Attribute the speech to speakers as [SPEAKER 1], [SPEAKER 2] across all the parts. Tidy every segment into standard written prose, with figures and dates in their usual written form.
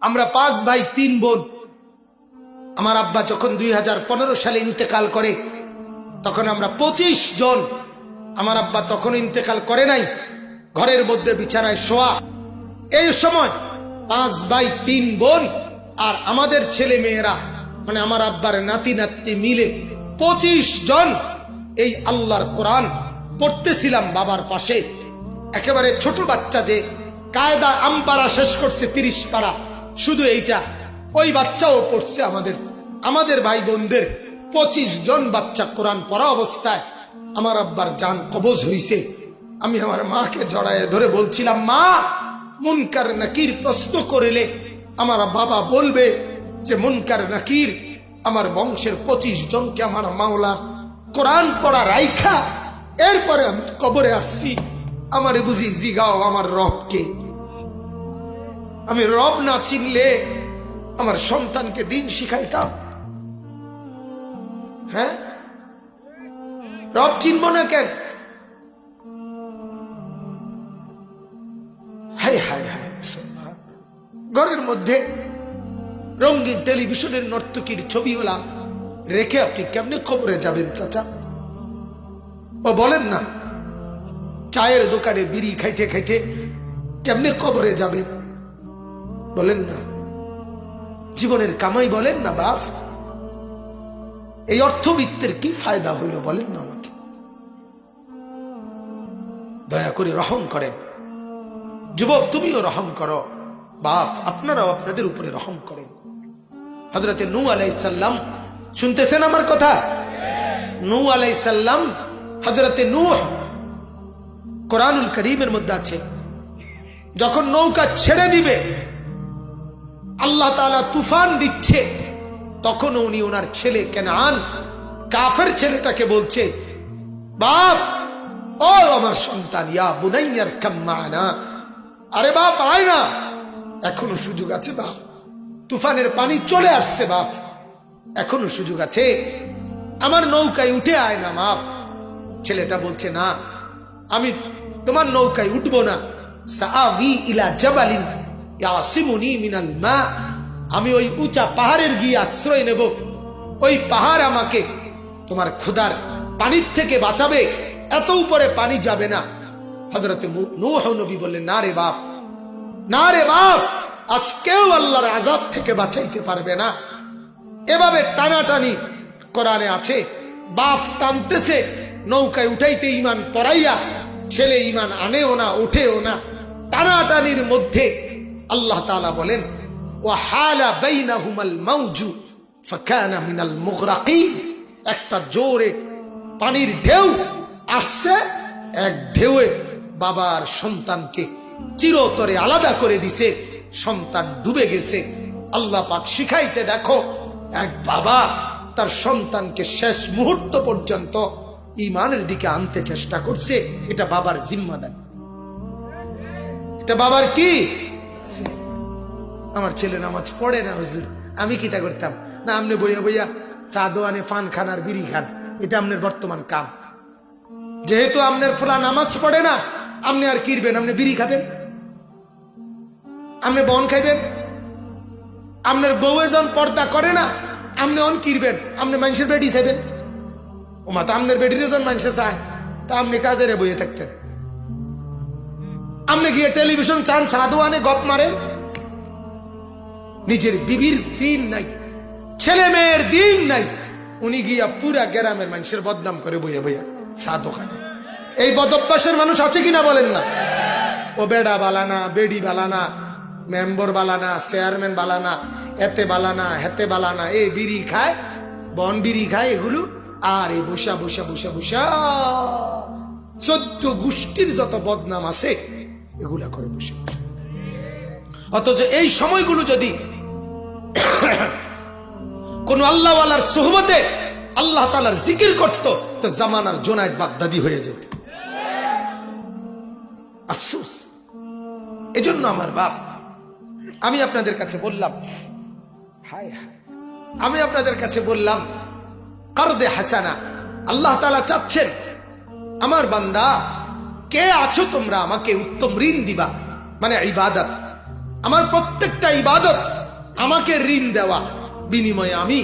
[SPEAKER 1] আমরা 5 ভাই 3 বোন। আমার আব্বা যখন 2015 সালে ইন্তেকাল করে তখন আমরা 25 জন। আমার আব্বা তখন ইন্তেকাল করে নাই, ঘরের মধ্যে বিছানায় শোয়া। এই সময় 5 ভাই 3 বোন আর আমাদের ছেলে মেয়েরা, মানে আমার আব্বার নাতি নাতনি মিলে 25 জন এই আল্লাহর কোরআন পড়তেছিলাম বাবার পাশে। একেবারে ছোট বাচ্চা যে কায়দা আমপারা শেষ করছে 30 পারা, শুধু এইটা, ওই বাচ্চাও পড়ছে। আমাদের ভাই বোনদের 25 জন বাচ্চা কোরআন পড়া অবস্থায় আমার আব্বার জান কবজ হইছে। আমি আমার মাকে জড়ায় ধরে বলছিলাম, মা, মুনকার নাকির প্রশ্ন করিলে আমার বাবা বলবে যে মুনকার নাকির আমার বংশের 25 জনকে আমার মাওলা কোরআন পড়া রাইখা এরপরে আমি কবরে আসছি। আমারে বুঝি জিগাও আমার রবকে। আমি রব না চিনলে আমার সন্তানকে দিন শিখাইতাম? হ্যাঁ, রব চিনব না কেন? হায় হায় হায়। ঘরের মধ্যে রঙিন টেলিভিশনের নর্তকীর ছবিওয়ালা রেখে আপনি কেমনে কবরে যাবেন চাচা? ও বলেন না, চায়ের দোকানে বিড়ি খাইতে খাইতে কেমনে কবরে যাবেন? বলেন না, জীবনের কামাই বলেন না বাপ, এই অর্থবিত্তের কি ফায়দা হইল বলেন না আমাকে? দয়া করে রহম করেন। যুবক, তুমিও রহম করো। বাপ, আপনারাও আপনাদের উপরে রহম করেন। হযরতে নূহ আলাইহিস সালাম, শুনতেছেন আমার কথা? নূহ আলাইহিস সালাম, হযরতে নূহ কোরআনুল কারীমের মধ্যে আছে, যখন নৌকা ছেড়ে দিবে আল্লাহ তাআলা তুফান দিচ্ছে, তখন উনি ওনার ছেলে কেনান কাফের ছেলেটাকে বলছে, বাপ, ও আমার সন্তান, ইয়া বুনাইয়ার কাম মা'না, আরে বাপ আয় না, এখনো সুযোগ আছে বাপ, তুফানের পানি চলে আসছে বাপ, এখনো সুযোগ আছে, আমার নৌকায় উঠে আয় না বাপ। ছেলেটা বলছে, না, আমি তোমার নৌকায় উঠবো না। সাআবি ইলা জাবালিন ইয়াসিমুনি মিনাল মা, আমি ওই উঁচা পাহাড়ের গিয়ে আশ্রয় নেব, ওই পাহাড় আমাকে তোমার ক্ষুধার পানির থেকে বাঁচাবে, এত উপরে পানি যাবে না। হযরতে নূহ নবী বললেন, না রে বাপ, না রে বাপ, আজ কেউ আল্লাহর আযাব থেকে বাঁচাইতে পারবে না। এভাবে টানাটানি কোরআনে আছে, বাপ টানতেছে, নৌকায় উঠাইতে ইমান পড়াইয়া, ছেলে ইমান আনেও না, উঠেও না। টানাটানির মধ্যে আল্লাহ তাআলা বলেন, ওয়া হালা বাইনাহুমাল মাউজু ফাকানা মিনাল মুগরাকিন, একটা জোরে পানির ঢেউ আসছে, এক ঢেউয়ে বাবার সন্তানকে চিরতরে আলাদা করে দিছে, সন্তান ডুবে গেছে। আল্লাহ পাক শিখাইছে, দেখো, এক বাবা তার সন্তানকে শেষ মুহূর্ত পর্যন্ত ঈমানের দিকে আনতে চেষ্টা করছে, এটা বাবার জিম্মাদারি, এটা বাবার কি? আমার ছেলে নামাজ পড়ে না হুজুর, আমি কিটা করতাম? না, আপনি বইয়া বইয়া চা দোয়ানে পান খান আর বিড়ি খান, এটা আপনার বর্তমান কাম। যেহেতু আপনার ফলা নামাজ পড়ে না, আপনি আর কিরবেন? আপনি বিড়ি খাবেন, আপনি বন খাইবেন। আপনার বউ এজন পর্দা করে না, আপনি অন কিরবেন? আপনি মানুষের বেডি চাইবেন। ও মা, তো আপনার বেডির এজন মানুষে চায়, তা আপনি কাজে বইয়ে থাকতেন? আপনি গিয়ে টেলিভিশন চান, সাধুয়ানে গপ মারেন। নিজের বিবির দিন নাই, ছেলে মেয়ের দিন নাই, উনি গিয়া পুরা গ্রামের মানুষের বদনাম করে বইয়া বইয়া চা দোকানে। এই বদভ্যাসের মানুষ আছে কিনা বলেন না? ও বেডা বালানা, বেডি বালানা, মেম্বর বালানা, চেয়ারম্যান বালানা, এতে বালানা, হেতে বালানা, এই বিড়ি খায়, বন বিড়ি খায়, এগুলো আর এই বসা বসা বসা বসা 14 গোষ্ঠীর যত বদনাম আছে এগুলা করে বসে। অথচ এই সময়গুলো যদি কোন আল্লাহওয়ালার সোহবতে আল্লাহ তাআলার জিকির করত, তো জামানার জুনায়েদ বাগদাদি হয়ে যেত। আফসোস। এজন্য আমার বাপ, আমি আপনাদের কাছে বললাম, হায় হায়, আমি আপনাদের কাছে বললাম, কারদে হাসানা, আল্লাহ তাআলা চাচ্ছেন, আমার বান্দা কে আছো তোমরা, আমাকে উত্তম ঋণ দিবা, মানে ইবাদত। আমার প্রত্যেকটা ইবাদত আমাকে ঋণ দেওয়া, বিনিময়ে আমি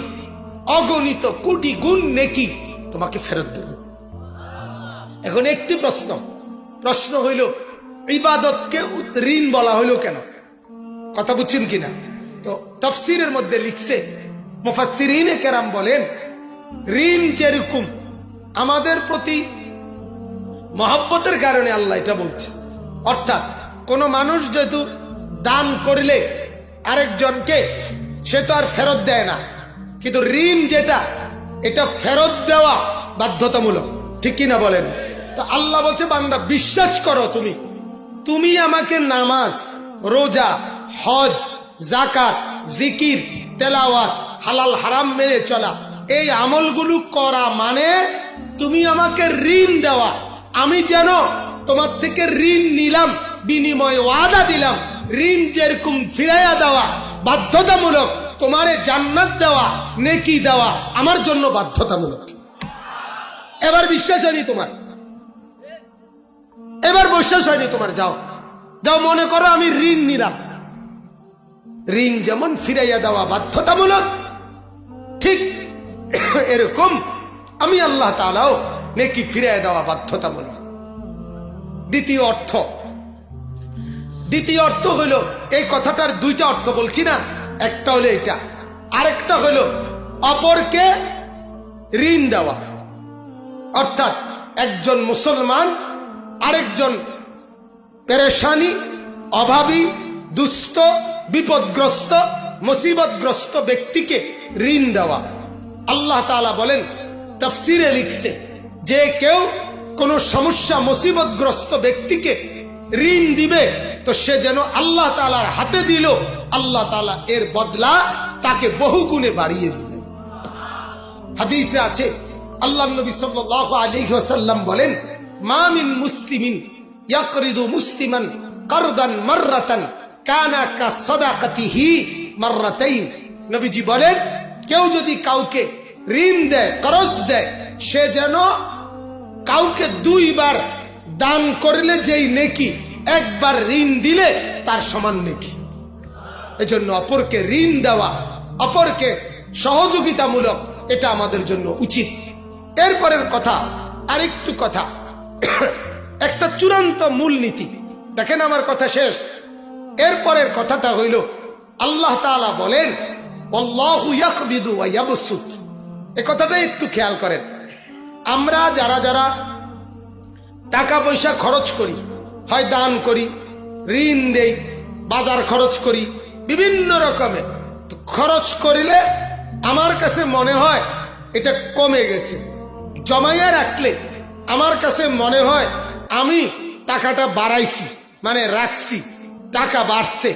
[SPEAKER 1] অগণিত কোটি গুণ নেকি তোমাকে ফেরত দেব। এখন একটি প্রশ্ন হইল, ইবাদতকে ঋণ বলা হইল কেন? কথা বুঝছেন কিনা? তো তাফসীরের মধ্যে লিখছে, মুফাসসিরিনে কেরাম বলেন, ঋণ যেরকম আমাদের প্রতি মহব্বতের কারণে আল্লাহ এটা বলছে। অর্থাৎ কোন মানুষ যেহেতু দান করলে আরেকজনকে, সে তো আর ফেরত দেয় না, কিন্তু ঋণ যেটা, এটা ফেরত দেওয়া বাধ্যতামূলক, ঠিক কিনা বলেন? তো আল্লাহ বলছে, বান্দা বিশ্বাস করো, তুমি আমাকে নামাজ, রোজা, হজ, যাকাত, জিকির, তেলাওয়াত, হালাল হারাম মেনে চলা, এই আমলগুলো করা মানে তুমি আমাকে ঋণ দেওয়া। আমি যেন তোমার থেকে ঋণ নিলাম, বিনিময়ে ওয়াদা দিলাম, ঋণ যেরকম ফিরাইয়া দেওয়া বাধ্যতামূলক, তোমারে জান্নাত দেওয়া, নেকি দেওয়া আমার জন্য বাধ্যতামূলক। এবার বিশ্বাস হয়নি তোমার? এবার বিশ্বাস হয়নি তোমার? যাও মনে করো আমি ঋণ নিলাম। ঋণ যেমন ফিরাইয়া দেওয়া বাধ্যতামূলক, ঠিক এরকম আমি আল্লাহ তাআলাও নেকি ফিরাইয়া দেওয়া বাধ্যতামূলক। দ্বিতীয় অর্থ হইল, এই কথাটার দুইটা অর্থ বলছি না, একটা হলো এটা, আরেকটা হইল অপরকে ঋণ দেওয়া। অর্থাৎ একজন মুসলমান আরেকজন পেরেশানি, অভাবী, দুস্থ, বিপদগ্রস্ত, মুসিবতগ্রস্ত ব্যক্তিকে ঋণ দেওয়া। আল্লাহ তাআলা বলেন, তাফসীরে লিখছে, যে কেউ কোন সমস্যা, মুসিবতগ্রস্ত ব্যক্তিকে ঋণ দিবে, তো সে যেন আল্লাহ তাআলার হাতে দিল, আল্লাহ তাআলা এর বদলা তাকে বহু গুণে বাড়িয়ে দিবেন। হাদিসে আছে, আল্লাহর নবী সাল্লাল্লাহু আলাইহি ওয়াসাল্লাম বলেন, মা মিন মুসলিমিন ইয়াকরিদু মুসলিমান কারদান মাররাতান কানা কাসাদাকাতিহি মাররাতাইন। নবীজি বলেন, কেউ যদি কাউকে ঋণ দেয়, করজ দেয়, সে যেন কাউকে দুইবার দান করলে যেই নেকি, একবার ঋণ দিলে তার সমান নেকি। এজন্য অপরকে ঋণ দেওয়া, অপরকে সহযোগিতামূলক, এটা আমাদের জন্য উচিত। এরপরের কথা, আরেকটু কথা, একটা চূড়ান্ত মূলনীতি দেখেন, আমার কথা শেষ। এরপরের কথাটা হইল, আল্লাহ তাআলা বলেন, আল্লাহু ইয়াকবিদু ওয়া ইয়াবসুত। এই কথাটা একটু খেয়াল করেন। আমরা যারা টাকা পয়সা খরচ করি, হয় দান করি, ঋণ দেই, বাজার খরচ করি, বিভিন্ন রকমের খরচ করিলে আমার কাছে মনে হয় এটা কমে গেছে। জমাইয়া রাখলে আমার কাছে মনে হয় আমি টাকাটা বাড়াইছি, মানে রাখছি, টাকা বাড়ছে।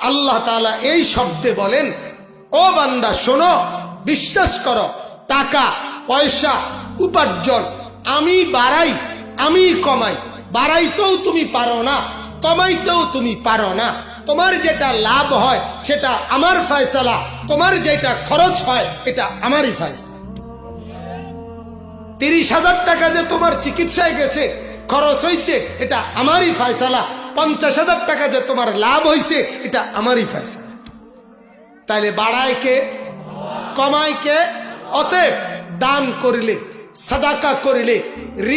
[SPEAKER 1] আল্লাহ তাআলা এই শব্দে বলেন, ও বান্দা শোনো, বিশ্বাস করো, টাকা পয়সা উপার্জন আমি বাড়াই, আমি কমাই। বাড়াইতেও তুমি পারো না, কমাইতেও তুমি পারো না। তোমার যেটা লাভ হয় সেটা আমার ফয়সালা, তোমার যেটা খরচ হয় এটা আমারই ফয়সালা। 30,000 টাকা যে তোমার চিকিৎসায় গেছে, খরচ হয়েছে, এটা আমারই ফয়সালা। 50,000 টাকা যে তোমার লাভ হয়েছে, এটা আমারই ফয়সালা। তাইলে বাড়ায় কে, কমায় কে? অতএব দান করিলে, সাদাকা করিলে,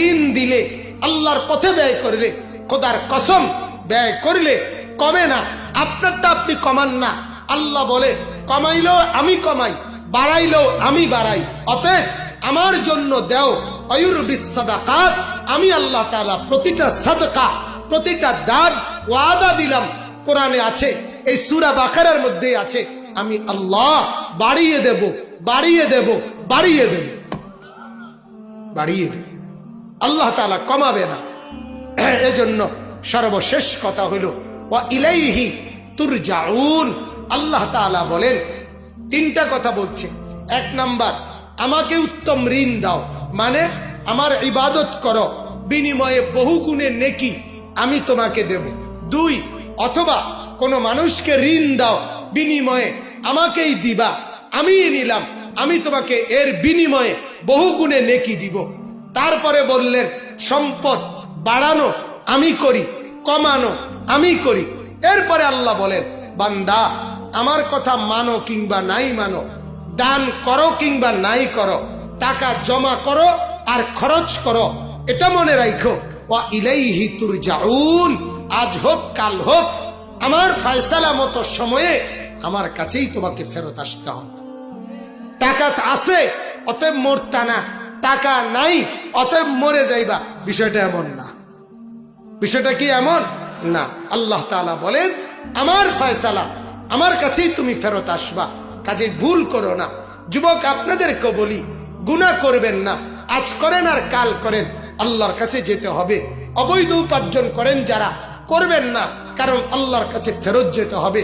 [SPEAKER 1] ঋণ দিলে, আল্লাহর পথে ব্যয় করিলে, খোদার কসম ব্যয় করিলে কমে না। আপনারটা আপনি কমান না। আল্লাহ বলে, কমাইলেও আমি কমাই, বাড়াইলেও আমি বাড়াই। অতএব আমার জন্য দেও আয়ুরবিস সাদাকাত। আমি আল্লাহ তাআলা প্রতিটা সাদকা, প্রতিটা দান ওয়াদা দিলাম। কোরআনে আছে, এই সূরা বাকারার মধ্যে আছে, আমি আল্লাহ বাড়িয়ে দেব, বাড়িয়ে দেব, বাড়িয়ে দেব, বাড়িয়ে দেব। আল্লাহ তাআলা কমাবে না। এজন্য সর্বশেষ কথা হইল, ওয়া ইলাইহি তুরজাউন। আল্লাহ তাআলা বলেন, তিনটা কথা বলছে। 1 নাম্বার, আমাকে উত্তম ঋণ দাও, মানে আমার ইবাদত করো, বিনিময়ে বহু গুণে নেকি আমি তোমাকে দেব। 2, অথবা কোনো মানুষকে ঋণ দাও, বিনিময়ে আমাকেই দিবা, আমিই নিলাম, আমি তোমাকে এর বিনিময়ে বহু গুণে নেকি দিব। তারপরে বললেন, সম্পদ বাড়ানো আমি করি, কমানো আমি করি, এরপরে আল্লাহ বলেন, বান্দা আমার কথা মানো কিংবা নাই মানো, দান করো কিংবা নাই করো, টাকা জমা করো আর খরচ করো, এটা মনে রাখো, ওয়া ইলাইহি তুরজাউন, আজ হোক কাল হোক আমার ফয়সালা মতো সময়ে আমার কাছেই তোমাকে ফেরত আসতে হবে। টাকা আছে অতএব মরতা না, টাকা নাই অতএব মরে যাইবা, বিষয়টা এমন না। বিষয়টা কি এমন না। আল্লাহ তাআলা বলেন, আমার ফয়সালা, আমার কাছেই তুমি ফেরত আসবা, কাজে ভুল করো না। যুবক আপনাদেরকে বলি, গুনাহ করবেন না, আজ করেন আর কাল করেন, আল্লাহর কাছে যেতে হবে। অবৈধ উপার্জন করেন যারা, করবেন না, কারণ আল্লাহর কাছে ফেরত যেতে হবে।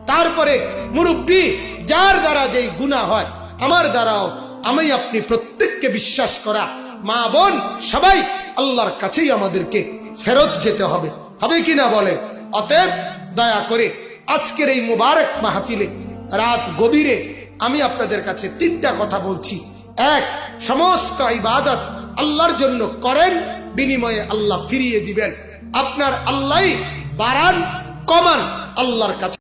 [SPEAKER 1] তারপরে মুরব্বী, যার দ্বারা যেই গুনাহ হয়, আমার দ্বারাও, আমি আপনি প্রত্যেককে বিশ্বাস করা মা বোন সবাই আল্লাহর কাছেই আমাদেরকে ফেরত যেতে হবে, হবে কি না বলে? অতএব দয়া করে আজকের এই মুবারক মাহফিলে রাত গভীরে আমি আপনাদের কাছে তিনটা কথা বলছি। এক, সমস্ত ইবাদত আল্লাহর জন্য করেন, বিনিময়ে আল্লাহ ফিরিয়ে দিবেন। আপনার আল্লাহ বাড়ান কমান আল্লাহর কাছে।